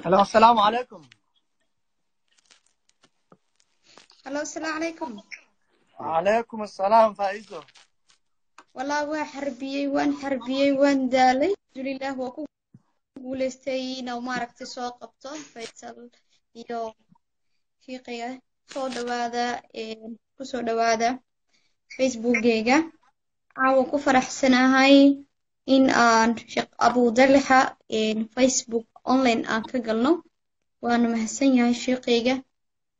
هلا السلام عليكم. هلا السلام عليكم. وعليكم السلام فايزو. والله waan xarbiyey waan daalay alxamdulilah waa ku guuleystay inuu maaragtay soo qabto Faisal iyo fiiqiga soo dhawaada kusoo dhawaada Facebookgayga caawa ku faraxsanahay in aan Sheekh Abu Dalha Facebook online aan ka galno waana mahadsan yahay sheekayga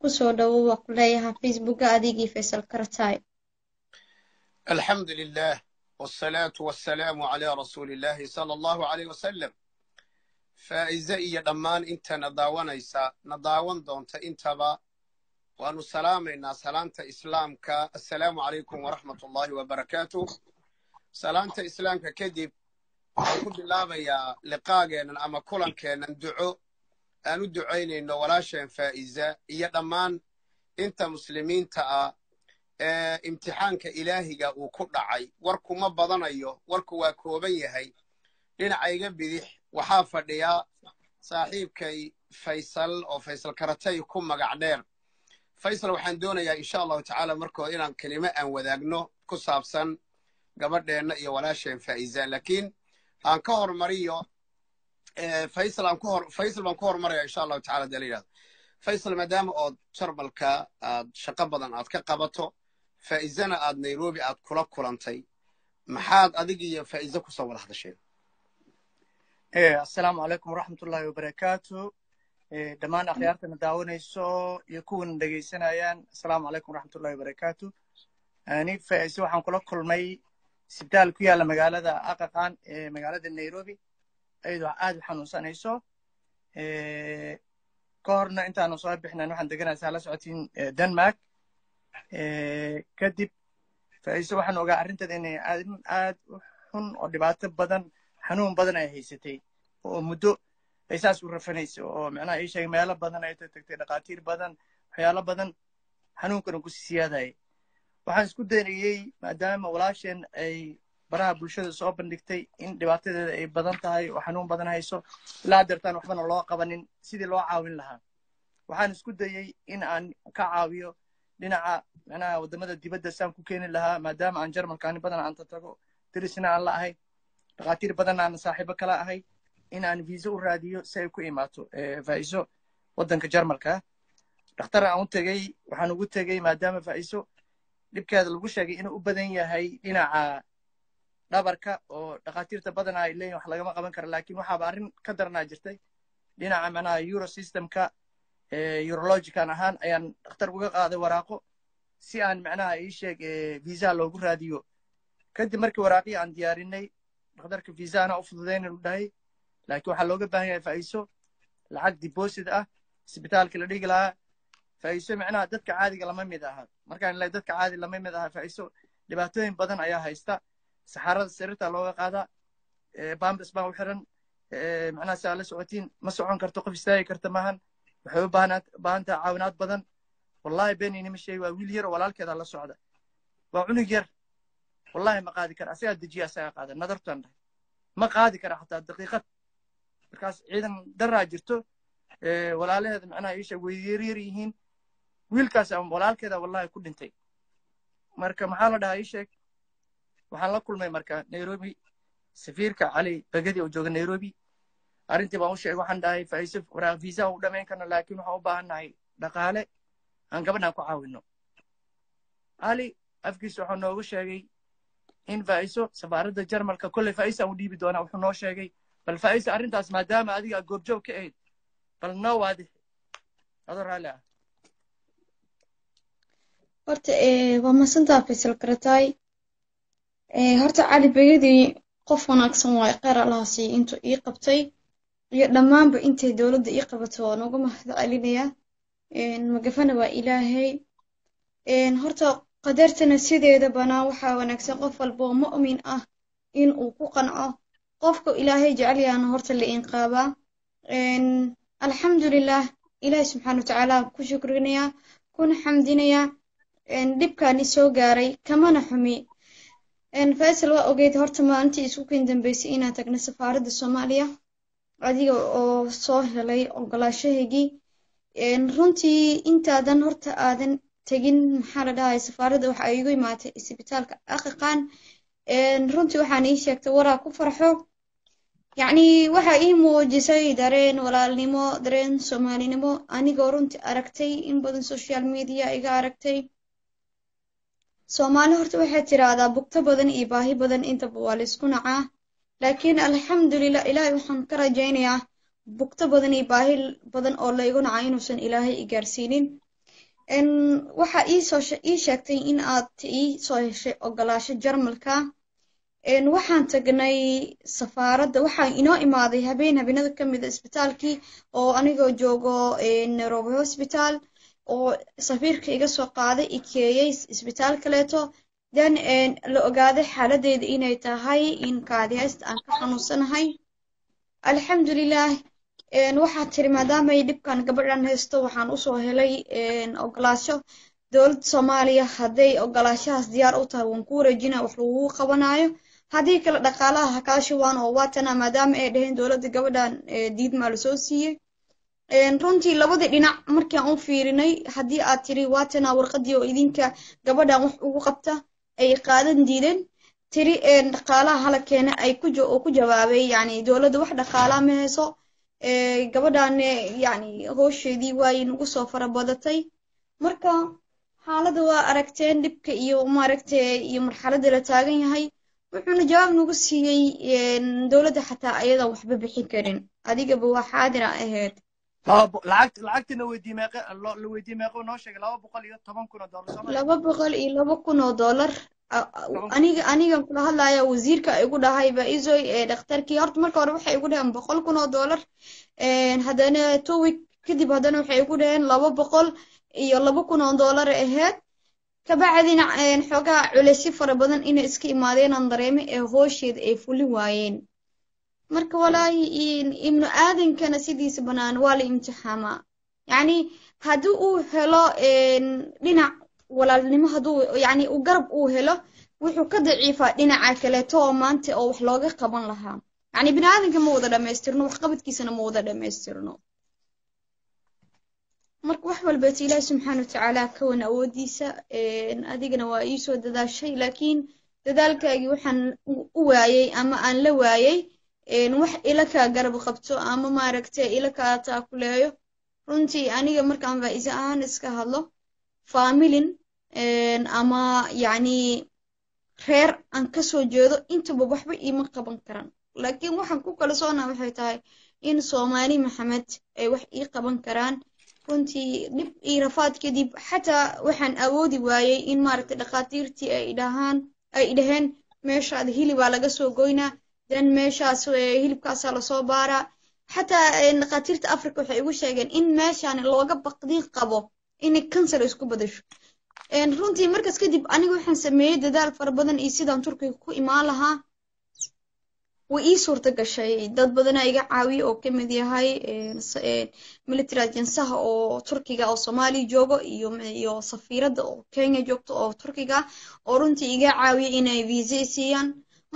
kusoo dhawo waa ku leeyahay Facebookga adigii Faisal Karatay. الحمد لله والصلاة والسلام على رسول الله صلى الله عليه وسلم. فإذا دمان انت نداون دونت انتبا وأنو سلامنا سلامة إسلامك السلام عليكم ورحمة الله وبركاته. سلامة إسلامك كدب أقول الله يا لقاقنا أما كلن كان ندعو أنو دعيني إنه ولا شيء فإذا دمان انت مسلمين تأ imtixaanka ilaahiga uu ku dhacay warku ma badanayo warku waa kooban yahay dhinacayga bidix waxaa fadhiya saaxiibkay Faisal oo Faisal Karatay ku magac dheer. Faisal waxaan doonayaa insha Allah ta'ala markoo inaan kelimo aan wadaagno ku saabsan gabadheena iyo walaasheen Faiza laakiin aan ka hormariyo Faisal baan ku hormaraya insha Allah ta'ala daliilada. Faisal maadaama oo jarmalka shaqo badan aad ka qabato فإذا أد نيروبي أد كلا كلانتي محاد أديجي فإذا كسر هذا الشيء. السلام عليكم ورحمة الله وبركاته. دمان أخيارتنا دعونا يسوع يكون دقيسنا يان السلام عليكم ورحمة الله وبركاته. أني فإذا وحن كل ماي سبتال كيا لمجال هذا أقطعن مجال النيروبي أيضا عاد حنوسان يسوع. كورنا أنت أنا صاحب إحنا نحن دقنا سالة ساعتين دنمارك. kadib Faaiso waxaan ogaa arinteeda inay aad xun oo dhibaato badan xanuun badan ay haysatay oo muddo ay saas u rafanayso oo macnaha ay sheegay meelo badan ay tagtay dhaqaatiir badan waxyaalo badan xanuunkana ku siyaaday waxaan isku daynayay maadaama walaasheen ay baraha bulshada soo bandhigtay in dhibaatadeeda ay badan tahay oo xanuun badan hayso ilaa dartaan waxbana loo qabanin sidii loo caawin lahaa waxaan isku dayay in aan ka caawiyo dhinaca macnaha wadamada dibadda saan ku keeni lahaa maadaama aan jarmalkaani badan aan tago dirisna aan la ahay dhaqaatiir badan aan saaxiibo kala ahay in aan visa u raadiyo si ay ku imaato Faaiso wadanka jarmalka dhakhtar aan u tagay waxaan ugu tagay maadaama Faaiso dhibkeeda lagu sheegay inuu u badan yahay dhinaca dhabarka oo dhaqaatiirta badan ay leeyihiin wax laga qaban karo laakiin waxa arrin ka darnaa jirtay dhinaca macnaha euro systemka urologican ahaan ayaan dhakhtar uga qaaday waraaqo si aan macnaha ii sheeg visa loogu raadiyo kadib markii waraaqii aan diyaarinay dhakhtarka visa ana u fududeynay u dhahay laakiin waxa looga baahan yahay Faaiso lacag deposit ah isbitaalka la dhigi lahaa Faaiso macnaha dadka caadiga lama mid aha markaan ilaa dadka caadi lama mid aha Faaiso dhibaatooyin badan ayaa haysta saxarada sariirta looga qaadaa bambas baa u xiran macnaha saa la socotiin ma socon karto qof istaagi karta maahan waxay u baahan tahay caawinaad badan wallahi beenini ma sheegi waa wiil yar oo walaalkeeda la socda waa cunug yar wallahi ma qaadi kara asaga dejiya asaga qaada nadartan ma qaadi kara xataa daqiiqad markaas ciidan daraa jirto walaalaheeda macnaha isha way yar yihiin wiilkaas aan walaalkeeda wallahi ku dhintay marka maxaa la dhahaa ii sheeg waxaan la kulmay marka Nairobi safiirka Ali Bagadi oo jooga Nairobi arrintii baan u sheegay waxaan dhahay Faaiso waraaq visa u dhameyn karna laakiin waxaan u baahanahay dhaqaale aan gabadhan ku caawino Ali afkiisa wuxuu noogu sheegay in Faaiso safaaradda Jarmalka kulli Faaiso uu dhiibi doona wuxuu noo sheegay bal Faaiso arrintaas maadaama adiga goobjoog ka ahayd bal noo waadix adoo raali ah horta waa masantaa Faisal Karatay horta Ali Bagadi qof wanaagsan waa qeer Allaahsi intuu ii qabtay iyo dhamaanba intay dawladda ii qabato waan uga mahadcelinayaa magafana waa Ilaahay horta qadartana sideeda banaa waxa wanaagsan qof walba oo mu'min ah in uu ku qanco qofka Ilaahay jecel yahay horta la inqaaba alxamdulillah Ilaahay subhanahu wa ta'ala ku shukrinaya kun xamdinaya dibkaani soo gaaray kamana xumi Faisal waa ogeyd horta maalintii isku keen dambeysay inaan tagno safaaradda Soomaaliya adiga oo soo helay ogolaashahaygii runtii intaadan horta aadan tegin maxaa la dhahay safaaradda waxa ay igu imaatay isbitaalka aqiqaan runtii waxaan ii sheegtay waraa ku farxo yacni waxa ii muujisay dareen walaalnimo dareen soomaalinimo anigoo runtii aragtay in badan social media iga aragtay soomaali horta waxay tiraahdaa bugto badan iyo baahi badan intaba waa laysku nacaa laakiin alxamdulilah ilaahay waxaan ka rajaynayaa bugto badan iyo baahi badan oo laygu nacaa inuusan ilaahay i gaarsiinin waxa ii sheegtay in aad ii soo heshay ogolaasho jarmalka waxaan tagnay safaaradda waxaa inoo imaaday habeenada ka mida isbitaalkii oo anigoo joogo nairobi hospital oo safiirka iga soo qaaday ikeeyey isbitaal kaleeto then la ogaaday xaaladdeeda inay tahay in kaadihaysta aan ka xanuunsanahay alxamdulilah waxaa tiri maadaamay dhibkan gabadhan haysto waxaan usoo helay ogolaasho dowladda soomaaliya hadday ogolaashahaas diyaar u tahay waan ku wareejina wax lagugu qabanayo haddii kale dhaqaalaha ha kaa shubaan oo waatana maadaama ay dhaheen dowladda gabadhan diidmaa lasoo siiyey runtii labadii dhinac markaan u fiirinay haddii aad tiri waatana warqadii oo idinka gabadhan wax ugu qabta ay qaadan diideen tiri dhaqaalaha hala keena ay ku jawaabay yani dowladda wax dhaqaalaa ma hayso gabadhan yani hoosheedii waay nagu soo fara badatay marka xaaladda waa aragteen dhibka iyo maaragtay iyo marxaladda la taagan yahay wuxuuna jawaab nagu siiyey dowladda xataa ayadan waxba bixin karin adigaba waa xaadira ahayd lacagtina la weydiiyey meeqo noo sheegay $200,000 anigan kula hadlaya wasiirka igu dhahay ba izoy dhakhtarkii horta marka hore waxay igu dhaheen $100,000 haddana 2 week kadib haddana waxay igu dhaheen $200,000 ahayd kabacdina xoogaa culeysyo fara badan inay iska imaadeen aan dareemay ee hoosheeda ay fuli waayeen marka walaahi ibnu aadankana sidiisa banaan waa la imtixaamaa yacni haddii uu helo dhinac walaalnimo hadduu yacni uu garab uu helo wuxuu ka daciifaa dhinaca kaleeto oo maanta oo wax looga qaban lahaa yacni bini aadanka ma wada dhammaystirno waxqabadkiisana ma wada dhammaystirno marka wax walbeeta ilaahi subxaana watacaala ka wan awoodiisa adigana waa ii soo dadaashay laakiin dadaalkaagii waxaan u waayey ama aan la waayey wax ila kaa garab qabto ama maaragtay ila kaa taakuleeyo runtii aniga markaan faa'iiso ahaan iska hadlo faamilin ama yacni reer aan ka soo jeedo intaba waxba iima qaban karan laakiin waxaan ku kala soonaa waxay tahay in soomaali maxamed ay wax ii qaban karaan runtii dhib iyo rafaad kadib xataa waxaan awoodi waayey in maaragtay dhaqaatiirtii ay dhaheen meeshaada hilibaa laga soo goynaa dan meeshaas hilibkaasaa lasoo baaraa xataa dhaqaatiirta africa waxay igu sheegeen in meeshaan looga baqdin qabo inay kansar isku badasho runtii markaas kadib aniga waxaan sameeyey dadaal fara badan iyo sidaan turkiga ku imaan lahaa way ii suurta gashay dad badanaa iga caawiye oo ka mid yahay military agensaha oo turkiga oo soomaaliya joogo iyo safiiradda oo kenya joogto oo turkiga oo runtii iga caawiye inay visa siiyaan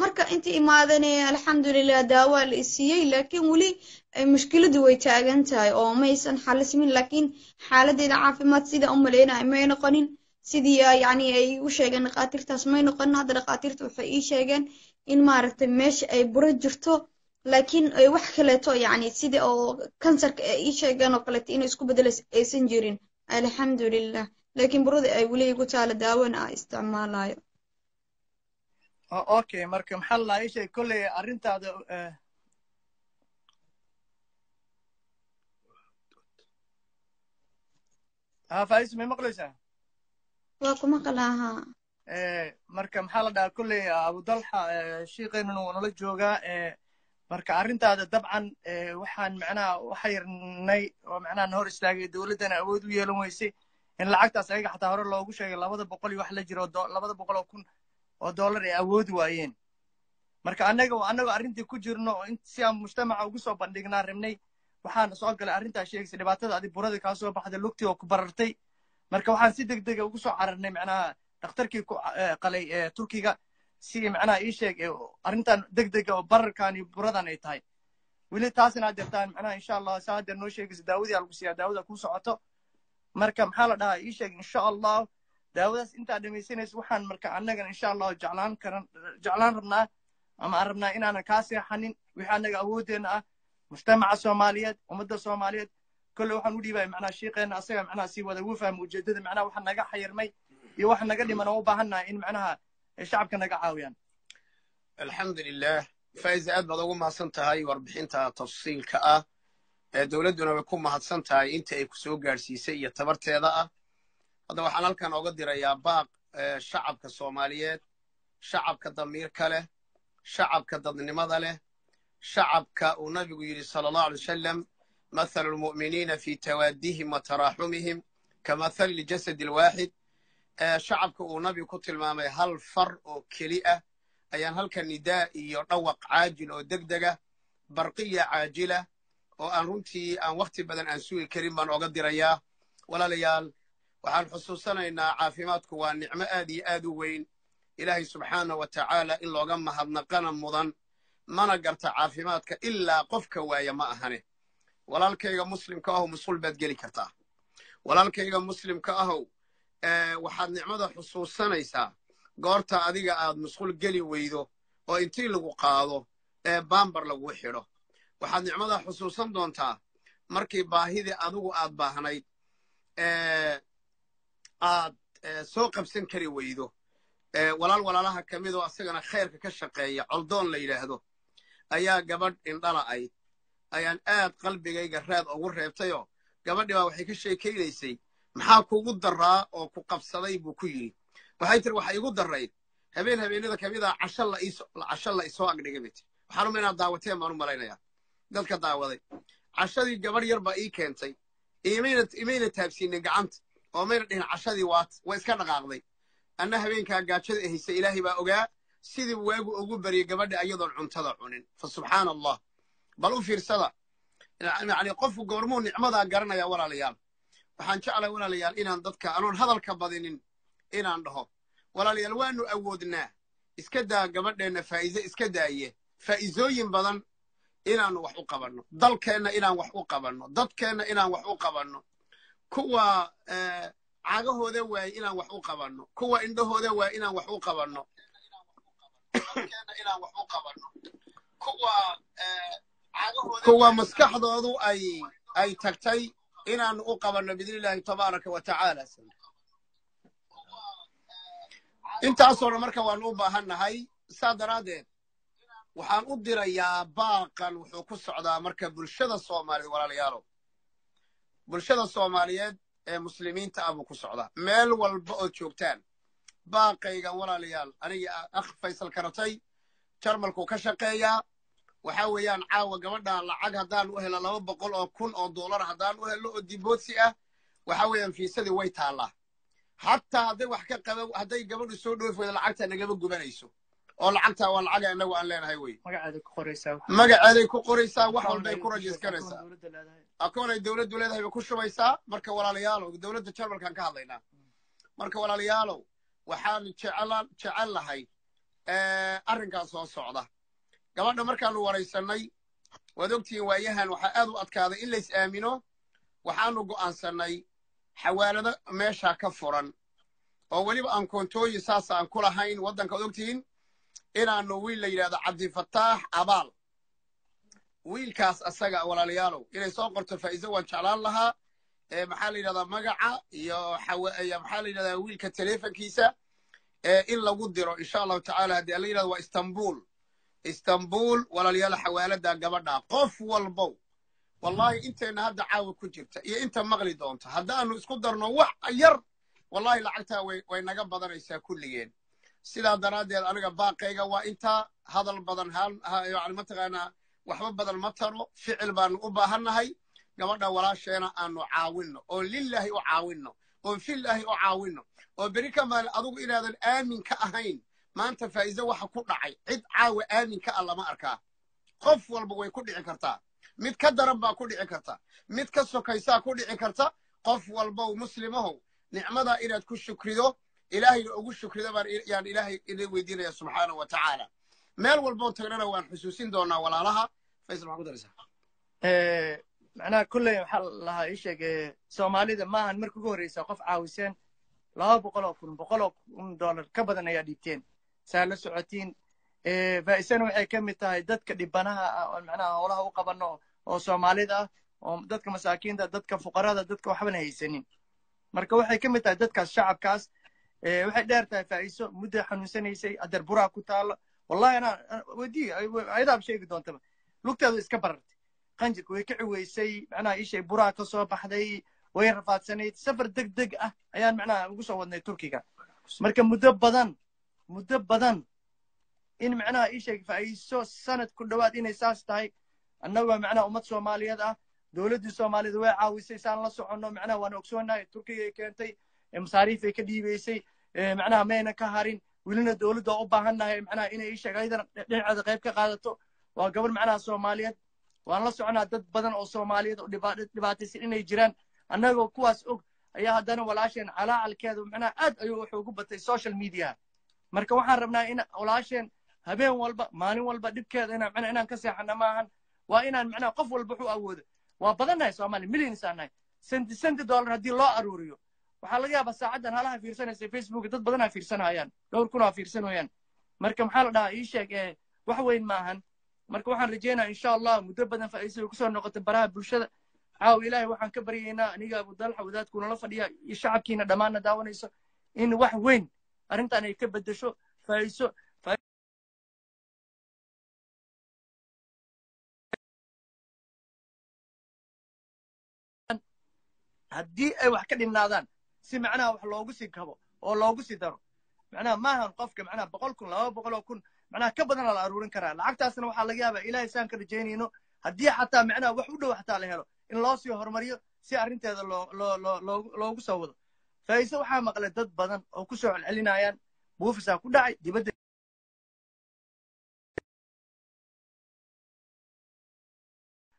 marka inta imaadeen alxamdulilah daawaa la isiiyey laakiin weli mushkiladu way taagan tahay oo maysan xalismin laakiin xaaladeeda caafimaad sida u maleynayo may noqonin sidii yacni ay u sheegeen dhaqaatiirtaas may noqonin hadda dhaqaatiirta waxay ii sheegeen in maaragtay meesha ay buro jirto laakiin wax kaleeto yacni sida oo kansarka ay ii sheegeen oo kaleeto inay isku bedelays aysan jirin alxamdulilah laakiin burada ay weli igu taala daawana ah isticmaalayo okay marka maxaa la ii sheeg kolley arrintaada faaiis may maqlaysaa waa ku maqlaahaa marka maxaa la dhahaa kolley abudalxa shiiqeynuna wuu nala joogaa marka arrintaada dabcan waxaan macnaha waxayarnay oo macnaha na hor istaagay dowladdana awood u yeelan weysay in lacagtaas ayaga xataa hore loogu sheegay 200 iyo wax la jiro 200,000 oo dollar ay awoodi waayeen marka annagoo arrintii ku jirno oo si aan mujtamaca ugu soo bandhignaa rabnay waxaana soo galay arrintaa sheegaysa dhibaatada adi burada kaa soo baxday lugtii oo ku barartay marka waxaan si degdega ugu soo cararnay macnaha dhakhtarkii ku qalay turkiga si macnaha ii sheeg arrintan degdega oo bararkan iyo buradan ay tahay weli taasina jirtaan macnaha insha allah saa hadda noo sheegaysa daawadii lagu siiyaa daawada ku socoto marka maxaa la dhahaa ii sheeg insha allah daawadaas intaa dhamaysanaysa waxaan marka annagan insha allah jeclaan rabnaa ama aan rabnaa inaanan kaa seexanin wixii annaga awoodeenna ah mujtamaca soomaaliyeed ummadda soomaaliyeed kolle waxaan u dhiibaya macnaha shiiqeenna asaga macnaha sii wada wuu fahma ujeedada macnaha waxa naga xayirmay iyo waxa naga dhiman oo u baahannahay in macnaha shacabka naga caawiyaan alxamdulilah faa'iza aad baad ugu mahadsan tahay warbixinta tafsiilka ah dowladduna way ku mahadsan tahay inta ay ku soo gaadhsiisay iyo tabarteeda ah hadda waxaan halkan oga dirayaa baaq shacabka soomaaliyeed shacabka damiirka leh shacabka dadnimada leh shacabka uu nabigu yidhi sala allahu alay wasalam mathalu lmu'miniina fi tawaadihim wa taraaxumihim kamathali ljasadi alwaaxid shacabka uu nabigu ku tilmaamay hal far oo keli ah ayaan halkan nidaa iyo dhawaq caajil oo degdega barqiya caajila oo aan runtii aan wakhti badan aan sugi karin baan oga dirayaa walaalayaal waxaan xusuusanaynaa caafimaadku waa nicmo aad iyo aad u weyn ilaahay subxaanahu wa tacaala in looga mahadnaqana mudan mana garta caafimaadka ilaa qofka waaya ma ahane walaalkayga muslimka ahow musqul baad geli kartaa walaalkayga muslimka ahow waxaad nicmada xusuusanaysaa goorta adiga aad musqul geli weydo oo intii lagu qaado baambar lagu xidho waxaad nicmada xusuusan doontaa markii baahidii adigu aad baahnayd aad soo qabsan kari weydo walaalaha ka mid oo asagana khayrka ka shaqeeya coldoon la yidhaahdo ayaa gabadh indhala ayd ayaan aad qalbigayga raad ugu reebtayoo gabadhii baa waxay ka sheekaynaysay maxaa kugu daraa oo ku qabsaday buu ku yidhi waxay tiri waxa igu darayd habeenada ka mid ah casho la isoo agdhigay bay tiri waxaan uma inaad daawateen baan u malaynayaa dadka daawaday cashadii gabadh yar baa ii keentay imayna taabsiinin gacanta oo mayna dhihin cashadii way iska dhaqaaqday anna habeenkaa gaajada haysay ilaahay baa ogaa sidii waagu ugu baryay gabadha ayadoon cuntada cunin fa subxaana allah bal u fiirsada yani qofku goormuu nicmadaa garanaya walaalayaal waxaan jeclay walaalayaal inaan dadka anoon hadalka badinin inaan dhaho walaalayaal waanu awoodnaa iska daa gabadheenna faa'iize iska daaye faa'izooyin badan inaanu wax u qabanno dalkeenna inaan wax u qabanno dadkeenna inaan wax u qabanno kuwa cagahooda waaye inaan wax u qabanno kuwa indhahooda waaye inaan wax u qabanno kuwa maskaxdoodu ay tagtay inaanu u qabanno biidni illaahi tabaaraka wa tacaala intaasoo dhan marka waanu u baahannahay saa daraaddeed waxaan u dirayaa baaqan wuxuu ku socdaa marka bulshada soomaaliyeed walaalayaalow bulshada soomaaliyeed ee muslimiinta ah buu ku socdaa meel walba oo joogtaan baaqaygan walaalayaal anigii akh faysal karatay jarmalkuu ka shaqeeyaa waxa weeyaan caawa gabadha lacag haddaan u helo $200,000 haddaan u helo oo diboodsi ah waxa weeyaan fiisadii way taallaa xataa hadday wax ka qaba hadday gabadhu soo dhoofi weydo lacagta nagama gubanayso oo lacagtaa waa lacaga innagu aan leenahay wey magaceeday ku qoraysaa wax walbay ku rajiskaraysaa akoonay dowladdu leedahay bay ku shubaysaa marka walaalayaalow dowladda jarmalkaan ka hadlaynaa marka walaalayaalow waxaan jecel lahay arrinkaas soo socda gabadha markaanu waraysanay waad ogtihiin waayahan waxaa aad u adkaaday in lays aamino waxaanu go'aansannay xawaalado meesha ka furan oo weliba aan koontooyin saasa aan ku lahayn waddanka waad ogtihiin inaanu wiil la yidhahdo cabdifataax abaal wiilkaas asaga walaalayaalow inay soo qorto faa'iizo waan jeclaan lahaa maxaa la yidhahdaa magaca iyo maxaa la yidhahdaa wiilka teleefonkiisa in lagu diro insha allahu tacaala haddii alla yidhahdo waa istanbul walaalayaal xawaalada gabadha qof walbow wallahi intayna hadda caawa ku jirta iyo inta maqli doonta haddaanu isku darno wax yar wallahi lacagtaa way naga badanaysaa kulligeen sidaa daraaddeed aniga baaqayga waa intaa hadal badan yani mataqaanaa waxba badan ma taro ficil baanu u baahannahay gabadha walaasheena aanu caawinno oo lilaahi u caawinno oo filaahi u caawinno oo beri ka maalin adugu inaadan aamin ka ahayn maanta faa'iize waxa ku dhacay cid caawa aamin ka ah lama arkaa qof walba way ku dhici kartaa mid ka daran baa ku dhici karta mid ka sokaysaa ku dhici karta qof walbow muslimahow nicmada inaad ku shukrido ilaahayna ugu shukrido yaan ilaahay idin weydiinaya subxaanahu wa tacaala meel walboo tagnana waan xusuusin doonaa walaalaha faysal maxaa ku daraysaa macnaha kulley waxaa lahaa ii sheeg soomaalida maahan markii ugu horreysa qof caawiseen 200,000 dollar ka badan ayaa dhiibteen saa la socotiin faa'iisana waxay ka mid tahay dadka dhibanaha ah oo macnaha howlaha u qabano oo soomaalida ah oo dadka masaakiinta dadka fuqarada dadka waxbana haysanin marka waxay ka mid tahay dadkaas shacabkaas waxay dheer tahay faa'iiso muddo xanuunsanaysay adeer buraa ku taalo wallahi ana wadii ayadaab sheegi doontaba lugteedu iska barartay qanjirka way ka ciweysay macnaha ii sheeg buraa ka soo baxday way rafaadsanayd safar degdeg ah ayaan macnaha ugu soo wadnay turkiga marka muddo badan in macnaha ii sheeg faa'iiso sanad ku dhawaad inay saas tahay annagoo macnaha ummad soomaaliyeed ah dowladdii soomaalida way caawisay saan la soconno macnaha waan ogsoonahay turkiga ay keentay masaariif ay ka dhiibaysay macnaha mayna ka harin welina dowladda u baahannahay macnaha inay ii sheeg ayadana dhinaceeda qayb ka qaadato waa gabar macnaha soomaaliyeed waan la soconaa dad badan oo soomaaliyeed oo dhibaataysan inay jiraan annagoo kuwaas og ayaa haddana walaasheen calaacalkeedu macnaha aad ayuu wuxuu ugu batay social media marka waxaan rabnaa in walaasheen habeen walba maalin walba dhibkeeda inaan ka seexana maahan waa inaan macnaha qof walba wuxuu awoodo waa badannahay soomaali millions aan nahay senti dollar haddii loo aruuriyo waxaa laga yaabaa saacaddan halaha fiirsanaysa facebook dad badanaa fiirsanayaan dhowr kunaa fiirsanayaan marka maxaa la dhahaa ii sheeg wax weyn maahan marka waxaan rajeynaa insha allah muddo badan faa'iiso kusoo noqoto baraha bulshada caaw ilaahay waxaan ka baryaynaa aniga abudalxa wadaadkuna la fadhiya iyo shacabkiina dhammaanna daawanayso in wax weyn arrintan ay ka beddesho faa'iiso haddii ay wax ka dhinaadaan si macnaha wax loogu sii kabo oo loogu sii daro macnaha maahan qofka macnaha 100,000 200,000 macnaha ka badan la aruurin karaa lacagtaasna waxaa laga yaabaa ilaahay saan ka rajaynayno haddii xataa macnaha wax u dhow xataa la helo in loo sii horumariyo si arrinteeda loogu soo wado faa'iiso waxaa maqlay dad badan oo ku soo celcelinayaan buufisaa ku dhacay dibadda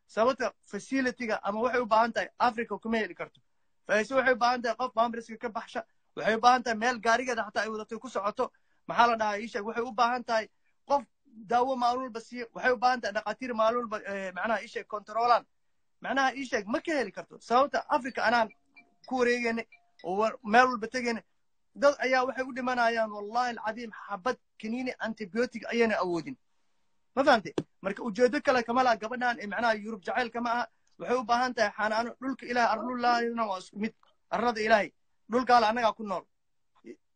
sababta facility-ga ama waxay u baahan tahay africa kuma heli karto faa'iiso waxay u baahan tahay qof bambriska ka baxsha waxay u baahan tahay meel gaarigeeda xataa ay wadatay ku socoto maxaa la dhahaa ii sheeg waxay u baahan tahay qof daawo maalin walba siiyo waxay u baahan tahay dhaqaatiir maalin walba macnaha ii sheeg controlaan macnaha ii sheeg ma ka heli karto sababta africa anaan ku wareegaynay oo meel walba tegaynay dad ayaa waxay u dhimanayaan wallahi alcadiim xabad kaniini antibiotic ayayna awoodin ma fahamtay marka ujeedo kale kama laha gabadhan macnaha yurub jacaylka ma aha waxay u baahan tahay xanaano dhulka ilaahay arlullaahina waa isku mid arlada ilaahay dhulkaale annagaa ku nool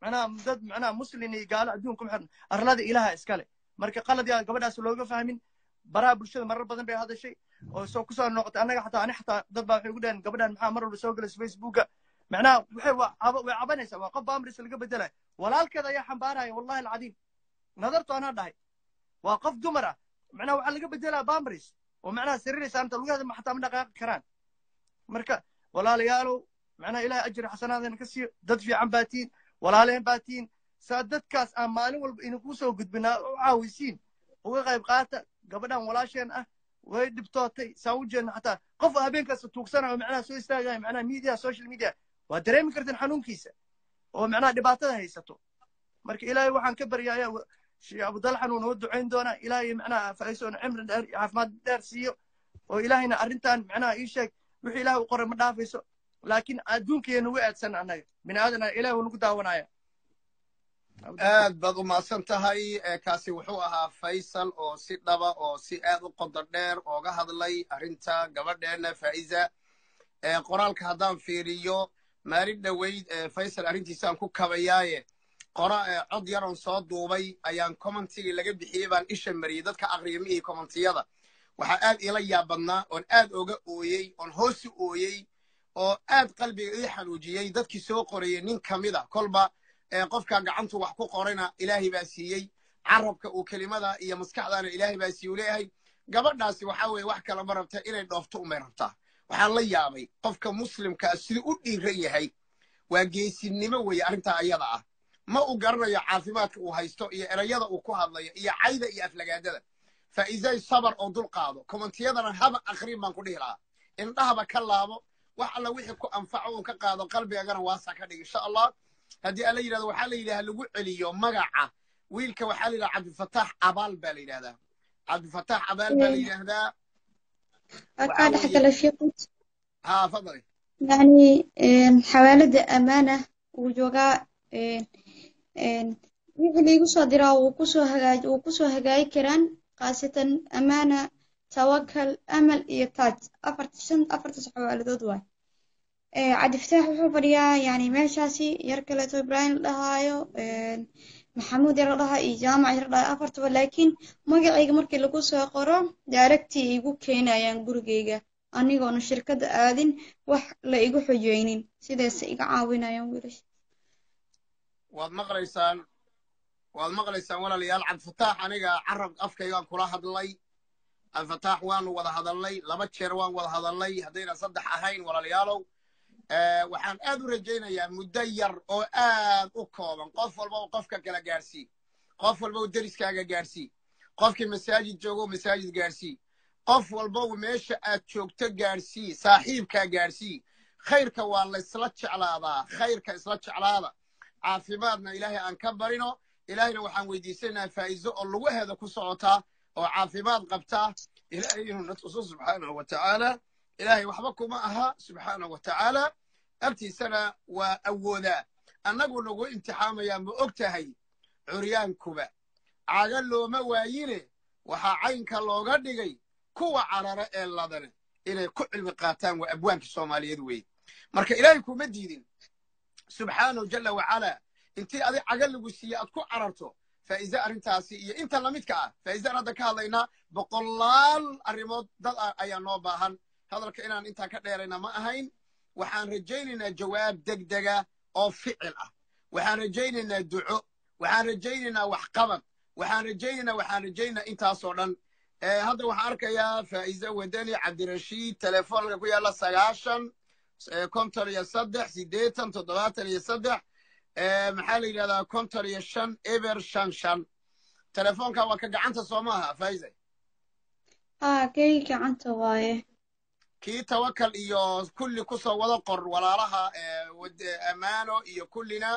macnaha dad macnaha muslin iyo gaalo adduunka ma xirna arlada ilaaha iskale marka qalad yaa gabadhaas looga fahmin baraha bulshada marar badan bay hadashay oo soo ku soo noqotay annaga xataa dad baa waxay ugu dhaheen gabadhan maxaa mar walba soo galaysa facebooka macnaha way cabanaysaa waa qof baamris laga bedelayo walaalkeeda ayaa xambaaraya wallahi alcadiim nadartu anaa dhahay waa qof dumar ah macnaha waxaa laga bedelaa bamris oo macnaha sariiraysa anta lugaheeda xataa ma dhaqaaqi karaan marka walaalayaalow macnaha ilahay ajri xasanaadana ka siiyo dad fiican baa tihiin walaaleen baa tihiin saa dadkaas aan maalin walba idinku soo gudbinaa u caawisiin uga qayb qaata gabadhan walaasheen ah way dhibtootay saa u jeedna xataa qof habeenkaas tuugsanayo macnaha soo istaagaya macnaha media social media waa dareemi karteen xanuunkiisa oo macnaha dhibaatada haysato marka ilaahay waxaan ka baryayaa sheekh abudalxan uu noo ducayn doonaa ilaahay macnaha faa'iisoona cimri dheer iyo caafimaad dheer siiyo oo ilaahayna arrintan macnaha ii sheeg wixii ilaahay u qoray ma dhaafayso laakiin adduunkeena ugu aadsan annaga bini aadana ilaahay uu nagu daawanaya aad baad u mahadsan tahay kaasi wuxuu ahaa faysal oo si dhaba oo si aad u qodo dheer ooga hadlay arrinta gabadheena faa'iza qoraalka haddaan fiiriyo maalin dhoweyd faysal arrintiisaan ku kabayaaye cod yaroon soo duubay ayaan commentigii laga bixiyey baan isha mariyey dadka aqriya mihii commentiyada waxaa aad ila yaabadnaa oon aad oga ooyey oon hoosi ooyey oo aad qalbiga ii xanuujiyey dadkii soo qorayey nin ka mid a kolba qofka gacantu wax ku qorayna ilaahay baa siiyey carabka uu kelimada iyo maskaxdaana ilaahay baa siiyu leeyahay gabadhaasi waxaa weeye wax kale ma rabta inay dhoofto umay rabtaa waxaan la yaabay qofka muslimkaa siduu u dhiiran yahay waa geesinimo weeye arrintaa ayada ah ma u garanayo caafimaadka uu haysto iyo erayada uu ku hadlayo iyo cayda iyo aflagaadada faa'iizay sabar oo dul qaado kommentiyadana haba akhriin baan ku dhihi lahaa indhahaba ka laabo wax alla wixii ku anfaco uu ka qaado qalbigagana waasa ka dhig insha allah haddii alla yidhahdo waxaa la yidhaha lagu celiyo magaca wiilka waxaa la yidhaha cabdifataax abaal baa la yidhahdaa cabdifataax abaal baa la yidhaahdaa أكاد حق الأشياء ها فضلي يعني حوالد أمانة وجوجا wixii liigu soo diraa wuu ku soo hagaagi karaan khaasatan amaana tawakal amal iyo taaj afarta xawaaladood waay cabdifataax wuxuu fadhiyaa yani meeshaasi yar kaleeto ibraahim la dhahaayo maxamuud yar la dhahaa iyo jaamac yar la dhahayo afartaba laakiin magacayga markii lagu soo qoro daaragtii igu keenayaan gurigayga anigoona shirkadda aadin wax la igu xojeynin sidaas iga caawinayaan wiilasha waad maqlaysaan walaalayaal cabdifataax aniga carab afkaygaan kula hadlay cabdifataax waanu wada hadalnay 2 jeer waan wada hadalnay haddayna 3 ahayn walaalayaalow waxaan aad u rajaynayaa muddo yar oo aad u kooban qof walba oo qofka kala gaarsii qof walba oo deriskaaga gaarsii qofkii masaajid joogo masaajid gaarsii qof walba oo meesha aad joogto gaarsii saaxiibkaa gaarsii khayrka waa la isla jeclaadaa khayrka isla jeclaada caafimaadna ilaahay aan ka barino ilaahayna waxaan weydiisanaynaa faa'iido oo lagu heedo ku socotaa oo caafimaad qabtaa ilaahay inuu na tuso subxaanahu wa tacaala ilaahay waxba kuma aha subxaanahu wa tacaala agtiisana waa awoodaa annagu nagu imtixaamayaa ma og tahay curyaankuba caga looma waayine waxaa caynka looga dhigay kuwa carara ee ladane inay ku cilmi qaataan waa abwaanka soomaaliyeed weeye marka ilaahay kuma diidin subxaanahu jalla wacalaa intii adig caga lagu siiye aad ku cararto faa'iido arrintaasi iyo inta lamidka ah faa'iidaan hadda ka hadlaynaa boqolaal arrimood dad ayaa noo baahan hadalka inaan intaa ka dheerayna ma ahayn waxaan rajaynaynaa jawaab degdega oo ficil ah waxaan rajaynaynaa duco waxaan rajaynaynaa waxqabad waxaan rajaynaynaa intaasoo dhan hadda waxaan arkayaa faa'iido wadani cabdirashiid telefoonka ku yaalla 953 maxaa la yidhahdaa 55 eber 55 telefoonka waa ka gacanta soo maaha faa'iize kay gacanta waaye kii tawakal iyo kulli ku soo wada qor walaalaha amaano iyo kullina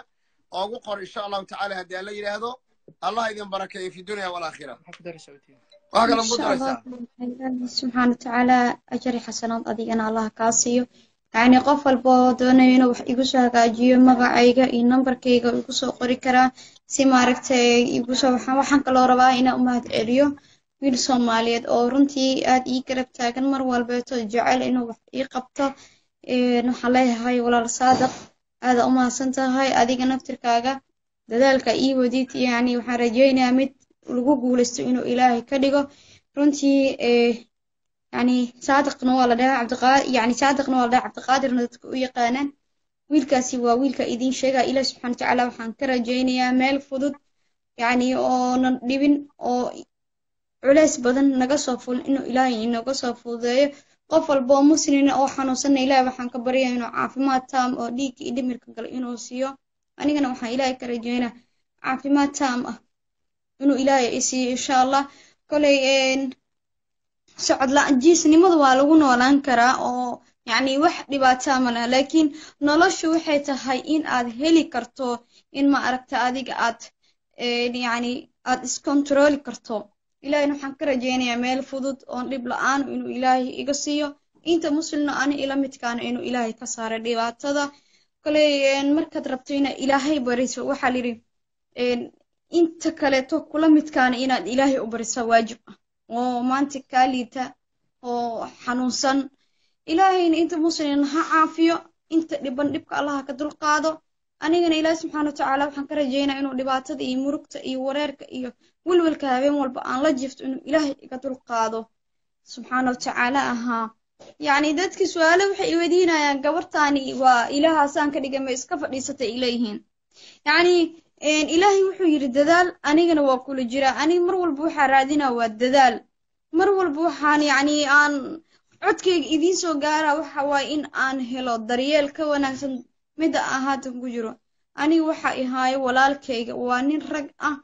oogu qor insha allahu tacaala haddii aan la yidhaahdo allah idin barakeeyo fi dunya walaakhira subxaana watacaala ajari xasanaad adigana allah kaa siiyo يعني qof walba oo doonayo inuu wax igu soo hagaajiyo magacayga iyo nambarkayga igu soo qori karaa si maaragtay igu soo waxaan kaloo rabaa inaan u mahad celiyo wiil Soomaaliyeed oo runtii aad ii garab taagan mar walbeeto jecel inuu wax ii qabto waxaan leeyahay walaal Saadaq aad u mahadsantahay adiga naftirkaaga dadaalka ii wadid yani waxaan rajaynayaa mid lagu guuleysto inuu Ilaahay ka dhigo runtii يعني صادقنا ولا ده صادقنا ولا ده عبد القادر ندك ويقانا ويلكاسي وويلكا إذين شيء إلى سبحانه وتعالى وحن كرا جينيا مال فضد يعني أو نبين أو علاس بدن نقصفول إنه إلهي نقصفول ذي قفل بومسنين أو حنوصلنا إلى وحن كبريا إنه عافمات تام أو ديك إدي مركل إنه سيو أنا كنا وحن إلهي كرا جينا عافمات تام إنه إلهي إسي إن شاء الله كلين socod la jiisnimadu waa lagu noolaan karaa oo yani wax dhibaato ma leh laakiin noloshu waxay tahay in aad heli karto in ma aragta adiga aad yani aad iscontrol karto ilaahay waxaan ka rajeynayaa meel fudud oo dhib la'aan inuu ilaahay iga siiyo inta muslimna aan ila midkaana inuu ilaahay ka saaro dhibaatada kale markaad rabto in ilaahay bariso waxa la yiri inta kale to kula midkaana inaad ilaahay u bariso waajib ah oo maanta kaalita oo xanuunsan ilaahayna inta muslimin ha caafiyo inta dhiban dhibka Allah ka dulqaado anigana ilaahay subxaanahu wa ta'aala waxaan ka rajeynayaa inuu dhibaatada iyo murugta iyo wareerka iyo walwalka habeen walba aan la jifto inuu ilaahay iga dulqaado subxaanahu wa ta'aala yani dadkii su'aalo waxay weydiinayaan gabartaani waa ilaahaasan ka dhigay ma iska fadhiisatay ilayhiin yani ilaahay wuxuu yiri dadaal anigana waa kula jira aniga mar walba waxa raadinaa waa dadaal mar walba waxaan yani aan codkayga idin soo gaara waxa waa in aan helo daryeel ka wanaagsan mid ahaatan ku jiro aniga waxa ihaayo walaalkayga waa nin rag ah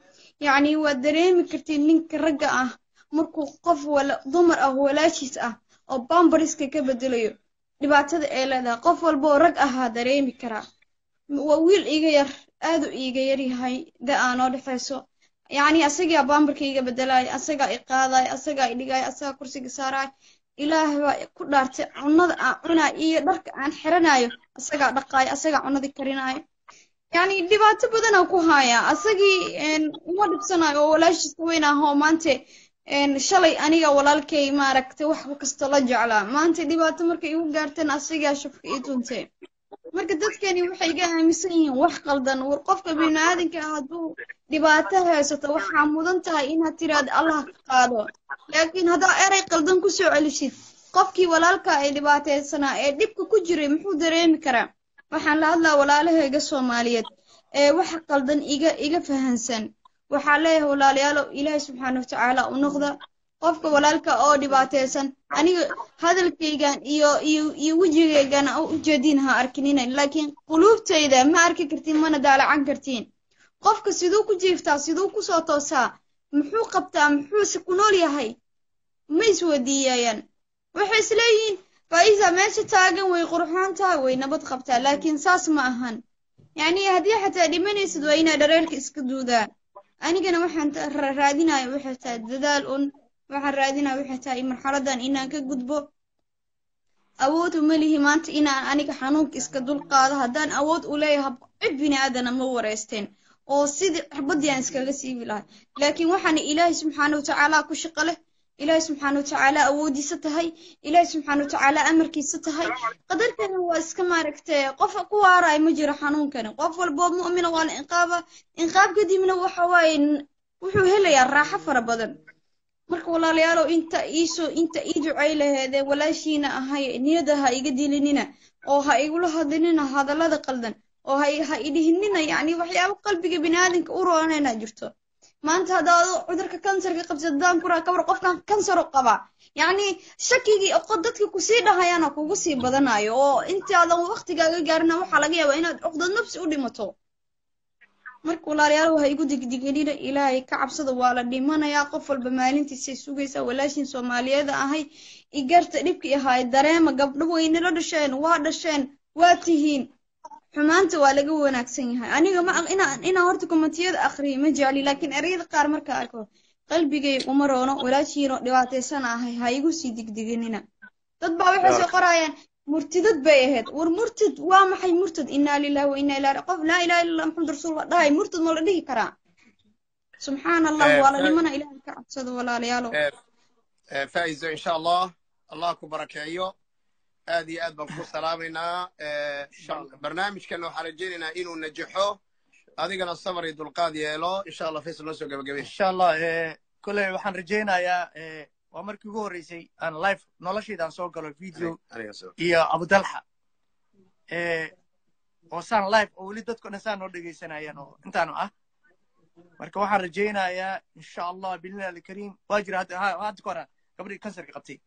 yani waa dareemi kartiin ninka ragga ah markuu qof wala dumar ah walaashiis ah oo bambariska ka bedelayo dhibaatada ay leedahay qof walba oo rag ah dareemi kara waa wiil iga yar aad u iga yar yahay aan oo dhaxayso yani asaga bambarkayga bedelay asaga i qaaday asaga i dhigay asaga kursiga saaray ilaahay baa ku dhaartay cunada aan cunaa iyo dharka aan xiranayo asagaa dhaqaayo asagaa cunadii karinayo yani dhibaato badanaa ku haayaa asagii uma dhibsanayo oo walaashiisa weyn ah oo maanta shalay aniga walaalkay maaragtay wax kasta la jeclaa maanta dhibaato markay igu gaarteen asagaa shafka ii tuntay marka dadkani waxay iga aaminsan yihiin wax qaldan war qofka bini'aadanka ah hadduu dhibaato haysato waxaa mudan tahay inaad tiraahdo allah ka qaado laakiin haddaa erey qaldan ku soo celisid qofkii walaalka ay dhibaataysanaa ee dhibka ku jiray muxuu dareemi karaa waxaan la hadlaa walaalahayga Soomaaliyeed ee wax qaldan iga fahansan waxaa leeyahay walaalayaal Ilaahay subxaanahu wa ta'aala u noqda qofka walaalka oo dhibaataysan aniga hadalkaygan iyo wajigaygan u jeedin ha arkinina laakiin qulubtayda ma arki kartiin mana daalacan kartiin qofka sidoo ku jiiftaa sidoo ku soo toosaa muxuu qabtaa muxuu ku nool yahay ma iswadiiyayaan waxay isleeyihiin faiza meesha taagan way qurxoon tahay way nabad qabtaa laakiin saas ma ahan yani haddii xataa dhimanaysid waa inaad dhareerka iska duudaan anigana waxaan raadinayo waxay tahay dadaal waxaan raadinayo waxay tahay marxaladan inaan ka gudbo awood uma lihi maanta inaan aniga xanuunka iska dulqaado haddaan awood u leeyahay cid bini'aadana ma wareysteen oo sidii xabadii aan iskaga siibi lahay laakiin waxaan ilaahay subxaanahu wa ta'aala ku shaqo leh ilaahay subxaanahu wa ta'aala awoodiisa tahay ilaahay subxaanahu wa ta'aala amarkiisa tahay qadarkana waa iska maaragtay qof ku waaray ma jiro xanuunkana qof walba mu'mina waa inqaab kadibna waxa waaye wuxuu helayaa raaxo fara badan marka walaalayaal inta ii ducay lahaydeen walaashiina ahay niyada ha iga dilinina oo ha igula hadlinina hadallada qaldan oo ha idhihinina yani waxyaabo qalbiga bini'aadanka u roonayna jirto maanta haddaad cudurka kansarka qabsadaan kuraa kabar qofkan kansar qaba yani shakigii dadka ku sii dhahayana kugu sii badanayo oo intaadan waqtigaaga gaarna waxa laga yaabaa inaad cuqdad nafsi u dhimato marka walaalayaal waxa igu digdigelina ilaahay ka cabsada waa la dhimanayaa qof walba maalintiisa sugaysa walaashin Soomaaliyeed ahay igarta dhibkii ahay dareema gabdho weyne la dhasheen waa tihiin xumaanta waa laga wanaagsan yahay aniga ma ina horta komentiyada akhriyo ma jecli laakiin erayada qaar marka arko qalbigay uma roono walaashiino dhibaataysan ahay ha igu sii digdiginina dad baa waxay soo qorayaan murtidad bay ahayd war murtid waa maxay murtid inna lillahi wa inna ilayhi qof la ilaha illa muhammad rasuulullah dhahay murtid ma la dhihi karaa subhanallah wala nimana ilaahay ka cabsado walaalayaalo faizo insha allah ku barakeeyo aad iyo aad baan ku salaameynaa barnaamijkan waxaan rajaynaynaa inuu najaxo adigana sabar iyo dulqaad yeelo insha allah faisal noo soo gabagabay insha allah kule waxaan rajaynayaa waa markii ugu horreysay aan live noloshaydaan soo galo video iyo abudalxa oo saan live oo weli dadko dhan saan noo dhegaysanayaan oo intaanu ah marka waxaan rajaynayaa insha allah billahi alkariim waa jira hadda ka hore gabadhii kansarka qabtay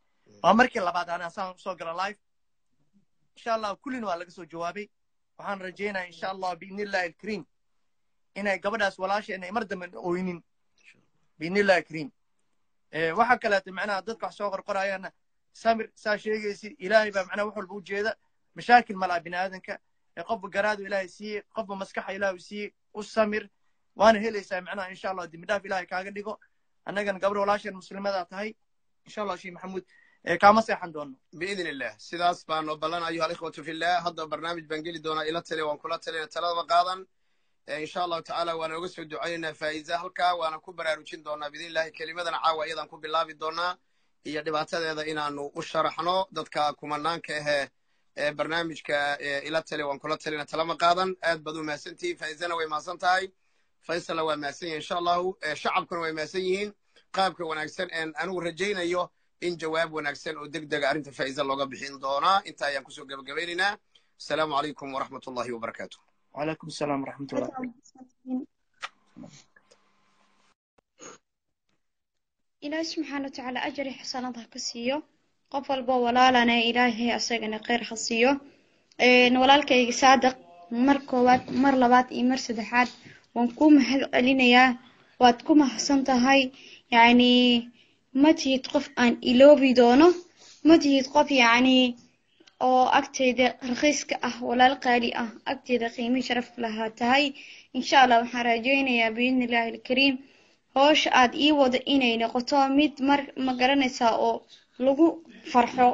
waa markii labaad aan saan soo gala live insha allah kullina waa laga soo jawaabay waxaan rajaynayaa insha allah biidnillahi alkariim inay gabadhaas walaasheena ay mar dambe ooynin biidnillahi alkariim waxa kaleeto macnaha dadka wax soo qorqorayaana samir saa sheegaysid ilaahay baa macnaha wax walba u jeeda mashaakil malaa bini'aadanka qofba garaadu ilaahay siiyey qofba maskaxa ilaahay siiyey u samir waana helaysaa macnaha insha allah dembi dhaaf ilaahay kaaga dhigo annagana gabadha walaasheen muslimadaa tahay insha allah sheekh maxamuud kaama seexan doono biidn illah sidaas baan noo ballan ayuha alikhwatu fillah hadda barnaamij baan geli doonaa ila tale waan kula talina taladaba qaadan insha allahu tacaala waana uga soo ducaynaynaa faa'iza halkaa waana ku baraarujin doonaa biidn illahi kelimadana caawa iyadaan ku bilaabi doonaa iyo dhibaatadeeda inaanu u sharaxno dadka kumanaanka ahee barnaamijka ila tale waan kula talina talama qaadan aad baad u mahadsantihiin faa'izana way mahadsan tahay faysalna waa mahadsan yahay insha allahu shacabkuna way mahadsan yihiin qaabka wanaagsan een anigu rajaynayo in jawaab wanaagsan oo degdega arrinta faa'iza looga bixin doonaa inta ayaan kusoo gabagabaynaynaa asalaamu calaykum waraxmat ullahi wabarakaatu وعليكم السلام ورحمة الله إلهي سبحانه وتعالى أجري حسناتها كسيو قفل بو ولالنا إلهي أساقنا خير خسيو نولالك صادق مركوات مرلبات إمر سدحات وانكوم علينا واتكوم حسنتهاي يعني ما تهيد قف أن إلوبي دونه ما تهيد قف يعني oo agteeda raqiiska ah walaal qaali ah agteeda qiimo sharaf laha tahay insha Allah waxaan rajaynayaa biidnillahi alkariim hoosh aad ii wada inay noqoto mid ma garanaysaa oo lagu farxo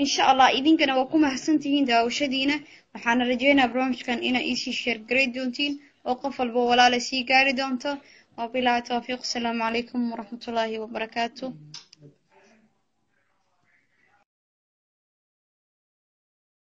insha allah idinkana waa ku mahadsantihiin daawashadiina waxaana rajeynayaa barnaamijkan inaa iisii sheer garay doontiin oo qof walba walaala sii gaari doonto wabilaahi tawfiiq asalaamu calaykum waraxmatullaahi wabarakaatu